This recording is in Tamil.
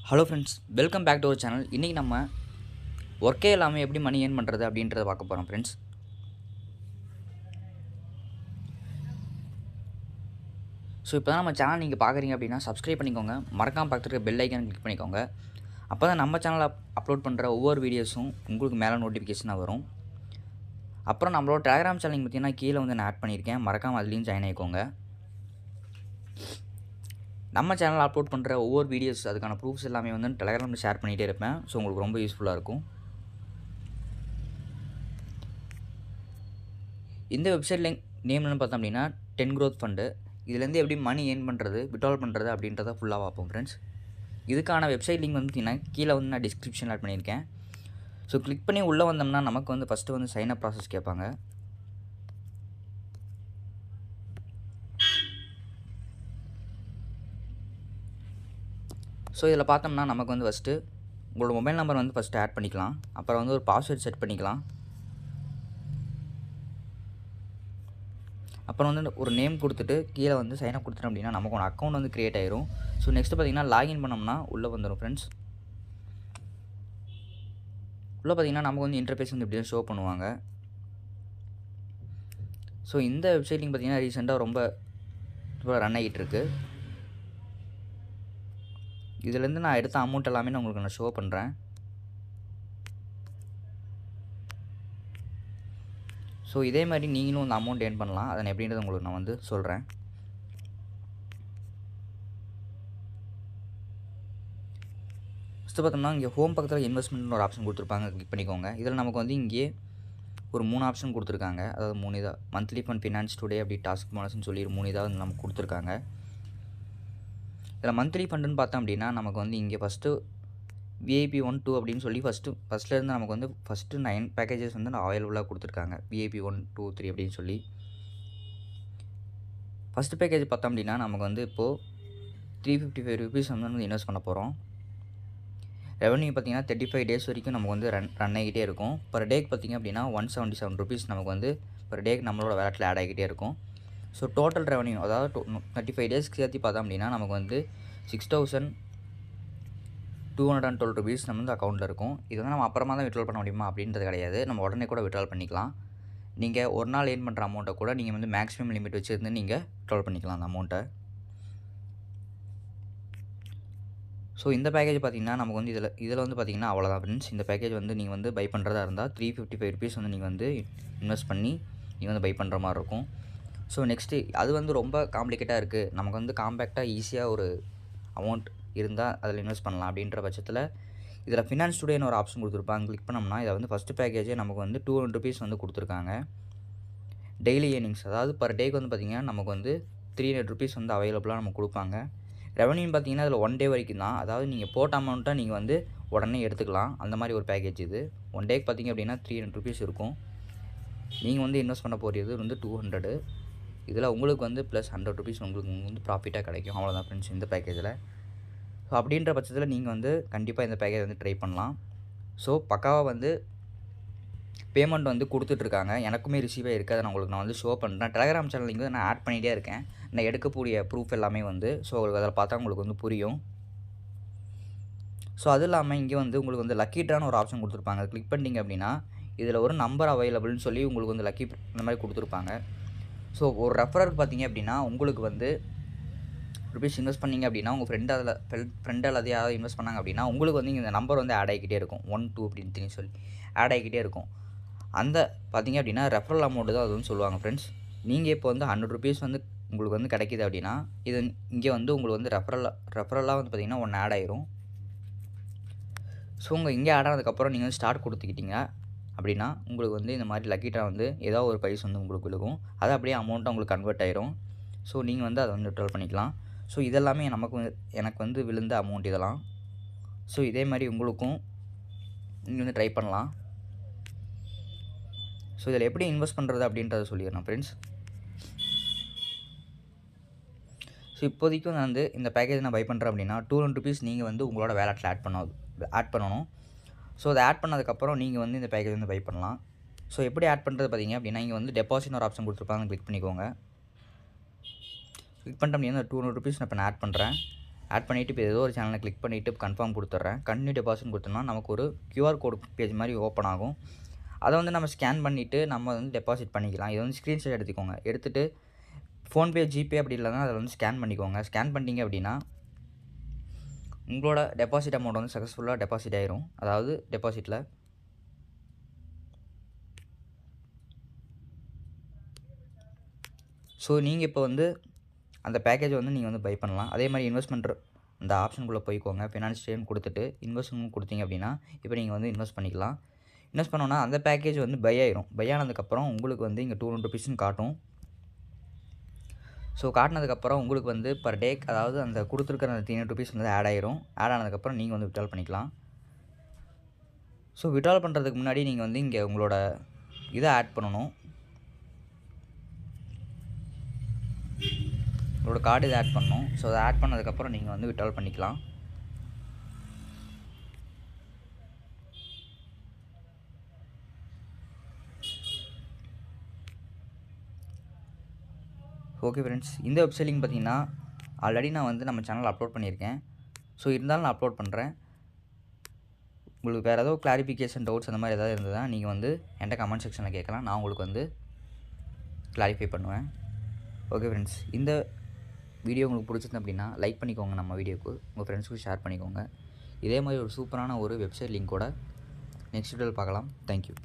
Hello friends, welcome back to our channel. இன்றைக்கி நம்ம ஒர்க்கே இல்லாமல் எப்படி மணி ஏர்ன் பண்ணுறது அப்படின்றத பார்க்க போகிறோம் ஃப்ரெண்ட்ஸ். ஸோ இப்போ தான் நம்ம சேனல் நீங்கள் பார்க்குறீங்க அப்படின்னா சப்ஸ்கிரைப் பண்ணிக்கோங்க. மறக்காமல் பக்கத்தில் இருக்க பெல் ஐக்கான் கிளிக் பண்ணிக்கோங்க. அப்போ தான் நம்ம சேனலில் அப்லோட் பண்ணுற ஒவ்வொரு வீடியோஸும் உங்களுக்கு மேலே நோட்டிஃபிகேஷனாக வரும். அப்புறம் நம்மளோட டெலிகிராம் சேனல் பார்த்தீங்கன்னா கீழே வந்து நான் ஆட் பண்ணியிருக்கேன். மறக்காமல் அதுலேயும் ஜாயின் ஆகிக்கோங்க. நம்ம சேனலில் அப்லோட் பண்ணுற ஒவ்வொரு வீடியோஸ் அதுக்கான ப்ரூஃப்ஸ் எல்லாமே வந்து டெலிகிராமில் ஷேர் பண்ணிகிட்டே இருப்பேன். ஸோ உங்களுக்கு ரொம்ப யூஸ்ஃபுல்லாக இருக்கும். இந்த வெப்சைட் லிங்க் நேம்னு பார்த்தோம் அப்படின்னா 10 growth ஃபண்டு. இதுலேருந்து எப்படி மணி ஏர்ன் பண்ணுறது, விட்ரால் பண்ணுறது அப்படின்றத ஃபுல்லாக பார்ப்போம் ஃப்ரெண்ட்ஸ். இதுக்கான வெப்சைட் லிங்க் வந்து பார்த்தீங்கன்னா கீழே வந்து நான் டிஸ்கிரிப்ஷனில் ஆட் பண்ணியிருக்கேன். ஸோ கிளிக் பண்ணி உள்ளே வந்தோம்னா நமக்கு வந்து ஃபஸ்ட்டு வந்து சைன் அப் ப்ராசஸ் கேட்பாங்க. ஸோ இதில் பார்த்தோம்னா நமக்கு வந்து ஃபஸ்ட்டு உங்களோட மொபைல் நம்பர் வந்து ஃபஸ்ட்டு ஆட் பண்ணிக்கலாம். அப்புறம் வந்து ஒரு பாஸ்வேர்ட் செட் பண்ணிக்கலாம். அப்புறம் வந்து ஒரு நேம் கொடுத்துட்டு கீழே வந்து சைன் அப் கொடுத்துட்டோம் அப்படின்னா நமக்கு ஒரு அக்கௌண்ட் வந்து க்ரியேட் ஆயிரும். ஸோ நெக்ஸ்ட்டு பார்த்தீங்கன்னா லாகின் பண்ணோம்னா உள்ளே வந்துடும் ஃப்ரெண்ட்ஸ். உள்ளே பார்த்தீங்கன்னா நமக்கு வந்து இன்டர்ஃபேஸ் வந்து இப்படி தான் ஷோ பண்ணுவாங்க. ஸோ இந்த வெப்சைட்டிங் பார்த்தீங்கன்னா ரீசெண்டாக ரொம்ப ரன் ஆகிட்டு இருக்கு. இதுலேருந்து நான் எடுத்த அமௌண்ட் எல்லாமே நான் உங்களுக்கு நான் ஷோ பண்ணுறேன். ஸோ இதே மாதிரி நீங்களும் அந்த அமௌண்ட் ஏர்ன் பண்ணலாம். அதை எப்படின்றது உங்களுக்கு நான் வந்து சொல்கிறேன். ஃபஸ்ட்டு பார்த்தோம்னா இங்கே ஹோம் பக்கத்தில் இன்வெஸ்ட்மெண்ட்னு ஒரு ஆப்ஷன் கொடுத்துருப்பாங்க, கிளிக் பண்ணிக்கோங்க. இதில் நமக்கு வந்து இங்கே ஒரு 3 ஆப்ஷன் கொடுத்துருக்காங்க. அதாவது 3 இதாக மந்த்லி ஃபண்ட், ஃபினான்ஸ் டுடே, அப்படி டாஸ்க் போனஸ்ன்னு சொல்லி 3 இதாக வந்து நமக்கு கொடுத்துருக்காங்க. இதில் மந்த்லி ஃபண்டுன்னு பார்த்தோம் அப்படின்னா நமக்கு வந்து இங்கே ஃபஸ்ட்டு விஐபி 1, 2 அப்படின்னு சொல்லி ஃபஸ்ட்லேருந்து நமக்கு வந்து ஃபஸ்ட்டு 9 பேக்கேஜஸ் வந்து அவைலபிளாக கொடுத்துருக்காங்க. விஐபி 1, 2, 3 அப்படின்னு சொல்லி. ஃபஸ்ட்டு பேக்கேஜ் பார்த்தோம் அப்படின்னா நமக்கு வந்து இப்போது 355 ருபீஸ் வந்து இன்வெஸ்ட் பண்ண போகிறோம். ரெவன்யூ பார்த்திங்கன்னா 35 டேஸ் வரைக்கும் நமக்கு வந்து ரன் ஆகிக்கிட்டே இருக்கும். பர் டேக்கு பார்த்திங்க அப்படின்னா 177 ருபீஸ் நமக்கு வந்து பர் டேக்கு நம்மளோட வேலட்டில் ஆட் ஆகிக்கிட்டே இருக்கும். ஸோ டோட்டல் ரெவன்யூ அதாவது 35 டேஸ்க்கு சேர்த்து பார்த்தோம் அப்படின்னா நமக்கு வந்து 6212 ருபீஸ் நம்ம வந்து அக்கௌண்ட்டில் இருக்கும். இதை வந்து நம்ம அப்புறமா தான் விட்ரால் பண்ண முடியுமா அப்படின்றது கிடையாது. நம்ம உடனே கூட விட்ரால் பண்ணிக்கலாம். நீங்கள் ஒரு நாள் ஏர்ன் பண்ணுற அமௌண்ட்டை கூட நீங்கள் வந்து மேக்ஸிமம் லிமிட் வச்சுருந்து நீங்கள் விட்ரால் பண்ணிக்கலாம் அந்த அமௌண்ட்டை. ஸோ இந்த பேக்கேஜ் பார்த்திங்கன்னா நமக்கு வந்து இதில் வந்து பார்த்திங்கன்னா அவ்வளோதான் ஃப்ரெண்ட்ஸ். இந்த பேக்கேஜ் வந்து நீங்கள் வந்து பை பண்ணுறதா இருந்தால் 355 ருபீஸ் வந்து நீங்கள் வந்து இன்வெஸ்ட் பண்ணி நீங்கள் வந்து பை பண்ணுற மாதிரி இருக்கும். ஸோ நெக்ஸ்ட்டு அது வந்து ரொம்ப காம்ப்ளிகேட்டாக இருக்குது, நமக்கு வந்து காம்பேக்டாக ஈஸியாக ஒரு அமௌண்ட் இருந்தால் அதில் இன்வெஸ்ட் பண்ணலாம் அப்படின்ற பட்சத்தில் இதில் ஃபினான்ஸ் டுடேன்னு ஒரு ஆப்ஷன் கொடுத்துருப்பாங்க. கிளிக் பண்ணோம்னா இதை வந்து ஃபஸ்ட்டு பேக்கேஜே நமக்கு வந்து 200 ருபீஸ் வந்து கொடுத்துருக்காங்க. டெய்லி ஏர்னிங்ஸ் அதாவது பர் டேக்கு வந்து பார்த்திங்கன்னா நமக்கு வந்து 300 ருபீஸ் வந்து அவைலபிளாக நமக்கு கொடுப்பாங்க. ரெவன்யூ பார்த்திங்கன்னா அதில் 1 டே வரைக்கும் தான். அதாவது நீங்கள் போட்ட அமௌண்ட்டை நீங்கள் வந்து உடனே எடுத்துக்கலாம். அந்த மாதிரி ஒரு பேக்கேஜ் இது. 1 டேக்கு பார்த்திங்க அப்படின்னா 300 ருபீஸ் இருக்கும். நீங்கள் வந்து இன்வெஸ்ட் பண்ண போகிறது வந்து 200. இதில் உங்களுக்கு வந்து ப்ளஸ் 100 ருபீஸ் உங்களுக்கு வந்து ப்ராஃபிட்டாக கிடைக்கும். அவ்வளோதான் ஃப்ரெண்ட்ஸ் இந்த பேக்கேஜில். ஸோ அப்படின்ற பட்சத்தில் நீங்கள் வந்து கண்டிப்பாக இந்த பேக்கேஜ் வந்து ட்ரை பண்ணலாம். ஸோ பக்காவாக வந்து பேமெண்ட் வந்து கொடுத்துட்ருக்காங்க. எனக்குமே ரிசீவே இருக்குது. அதை நான் வந்து ஷோ பண்ணுறேன். டெலிகிராம் சேனல் வந்து நான் ஆட் பண்ணிகிட்டே இருக்கேன். நான் எடுக்கக்கூடிய ப்ரூஃப் எல்லாமே வந்து ஸோ அதில் பார்த்தா உங்களுக்கு வந்து புரியும். ஸோ அது இல்லாமல் இங்கே வந்து உங்களுக்கு வந்து லக்கி ட்ரான்னு ஒரு ஆப்ஷன் கொடுத்துருப்பாங்க. அதை கிளிக் பண்ணிட்டீங்க அப்படின்னா இதில் ஒரு நம்பர் அவைலபிள்னு சொல்லி உங்களுக்கு வந்து லக்கி இந்த மாதிரி கொடுத்துருப்பாங்க. ஸோ ஒரு ரெஃபரருக்கு பார்த்தீங்க அப்படின்னா உங்களுக்கு வந்து ருபீஸ் இன்வெஸ்ட் பண்ணிங்க அப்படின்னா உங்கள் ஃப்ரெண்டு அல்லது யாராவது இன்வெஸ்ட் பண்ணாங்க அப்படின்னா உங்களுக்கு வந்து இந்த நம்பர் வந்து ஆட் ஆகிக்கிட்டே இருக்கும். 1, 2 அப்படின்னு சொல்லி ஆட் ஆகிக்கிட்டே இருக்கும். அந்த பார்த்தீங்க அப்படின்னா ரெஃபரல் அமௌண்ட்டு தான் அதுன்னு சொல்லுவாங்க ஃப்ரெண்ட்ஸ். நீங்கள் இப்போ வந்து 100 ருபீஸ் வந்து உங்களுக்கு வந்து கிடைக்கிது அப்படின்னா இது இங்கே வந்து உங்களுக்கு வந்து ரெஃபரலாக வந்து பார்த்திங்கன்னா ஒன்று ஆட் ஆயிரும். ஸோ இங்கே ஆட் ஆனதுக்கப்புறம் நீங்கள் வந்து ஸ்டார்ட் கொடுத்துக்கிட்டீங்க அப்படின்னா உங்களுக்கு வந்து இந்த மாதிரி லக்கி ட்ரா வந்து ஏதோ ஒரு ப்ரைஸ் வந்து உங்களுக்கு விழுகும். அது அப்படியே அமௌண்ட்டாக உங்களுக்கு கன்வெர்ட் ஆயிரும். ஸோ நீங்கள் வந்து அதை வந்து விட்ரால் பண்ணிக்கலாம். ஸோ இதெல்லாமே எனக்கு வந்து விழுந்த அமௌண்ட் இதெல்லாம். ஸோ இதே மாதிரி உங்களுக்கும் நீங்கள் வந்து ட்ரை பண்ணலாம். ஸோ இதில் எப்படி இன்வெஸ்ட் பண்ணுறது அப்படின்றத சொல்லிடுறேன் ஃப்ரெண்ட்ஸ். ஸோ இப்போதைக்கு நான் வந்து இந்த பேக்கேஜ் நான் பை பண்ணுறேன் அப்படின்னா 200 ருபீஸ் நீங்கள் வந்து உங்களோட வேலட்டில் ஆட் பண்ணணும். ஸோ அதை ஆட் பண்ணதுக்கப்புறம் நீங்கள் வந்து இந்த பேக்கேஜ் வந்து பை பண்ணலாம். ஸோ எப்படி ஆட் பண்ணுறது பார்த்தீங்க அப்படின்னா இங்கே வந்து டெபாசிட்னு ஒரு ஆப்ஷன் கொடுத்துருப்பாங்க. கிளிக் பண்ணிக்கோங்க. கிளிக் பண்ணிட்டோம் அப்படின்னா 200 ருபீஸ் நான் இப்போ ஆட் பண்ணுறேன். ஆட் பண்ணிவிட்டு இப்போ ஏதோ ஒரு சேனலை கிளிக் பண்ணிவிட்டு கன்ஃபார்ம் கொடுத்துட்றேன். கண்டினியூ டெபாசிட் கொடுத்தோம்னா நமக்கு ஒரு QR கோட் பேஜ் மாதிரி ஓப்பன் ஆகும். அதை வந்து நம்ம ஸ்கேன் பண்ணிவிட்டு நம்ம வந்து டெபாசிட் பண்ணிக்கலாம். இதை வந்து ஸ்க்ரீன்ஷாட் எடுத்துக்கோங்க. எடுத்துகிட்டு ஃபோன்பே, ஜிபே அப்படி இல்லைனா அதை வந்து ஸ்கேன் பண்ணிக்கோங்க. ஸ்கேன் பண்ணிட்டீங்க அப்படின்னா உங்களோட டெபாசிட் அமௌண்ட் வந்து சக்ஸஸ்ஃபுல்லாக டெபாசிட் ஆயிரும். அதாவது டெபாசிட்டில் ஸோ நீங்கள் இப்போ வந்து அந்த பேக்கேஜை வந்து நீங்கள் வந்து பை பண்ணலாம். அதே மாதிரி இன்வெஸ்ட்மெண்ட் அந்த ஆப்ஷனுக்குள்ளே போய்க்கோங்க. ஃபினான்ஸ் ட்ரெயின் கொடுத்துட்டு இன்வெஸ்ட்மெண்ட் கொடுத்தீங்க அப்படின்னா இப்போ நீங்கள் வந்து இன்வெஸ்ட் பண்ணிக்கலாம். இன்வெஸ்ட் பண்ணோன்னா அந்த பேக்கேஜ் வந்து பை ஆயிரும். பை ஆனதுக்கப்புறம் உங்களுக்கு வந்து இங்கே 200 rupeesன்னு காட்டும். ஸோ காட்டினதுக்கப்புறம் உங்களுக்கு வந்து பர் டே அதாவது அந்த கொடுத்துருக்கிற அந்த 300 rupees வந்து ஆட் ஆயிரும். ஆட் ஆனதுக்கப்புறம் நீங்கள் வந்து விட்ரால் பண்ணிக்கலாம். ஸோ விட்ரால் பண்ணுறதுக்கு முன்னாடி நீங்கள் வந்து இங்கே உங்களோட இதை ஆட் பண்ணணும். உங்களோட கார்டு இதை ஆட் பண்ணணும். ஸோ அதை ஆட் பண்ணதுக்கப்புறம் நீங்கள் வந்து விட்ரால் பண்ணிக்கலாம். ஓகே ஃப்ரெண்ட்ஸ், இந்த வெப்சைட் பார்த்தீங்கன்னா ஆல்ரெடி நான் வந்து நம்ம சேனலில் அப்லோட் பண்ணியிருக்கேன். ஸோ இருந்தாலும் நான் அப்லோட் பண்ணுறேன். உங்களுக்கு வேறு ஏதோ கிளாரிஃபிகேஷன் டவுட்ஸ் அந்த மாதிரி ஏதாவது இருந்ததுன்னா நீங்கள் வந்து என்கிட்ட கமெண்ட் செக்ஷனில் கேட்கலாம். நான் உங்களுக்கு வந்து கிளாரிஃபை பண்ணுவேன். ஓகே ஃப்ரெண்ட்ஸ், இந்த வீடியோ உங்களுக்கு பிடிச்சிருந்தது அப்படின்னா லைக் பண்ணிக்கோங்க. நம்ம வீடியோக்கு உங்கள் ஃப்ரெண்ட்ஸுக்கு ஷேர் பண்ணிக்கோங்க. இதே மாதிரி ஒரு சூப்பரான ஒரு வெப்சைட் லிங்க்கோட நெக்ஸ்ட் வீடியோவில் பார்க்கலாம். தேங்க்யூ.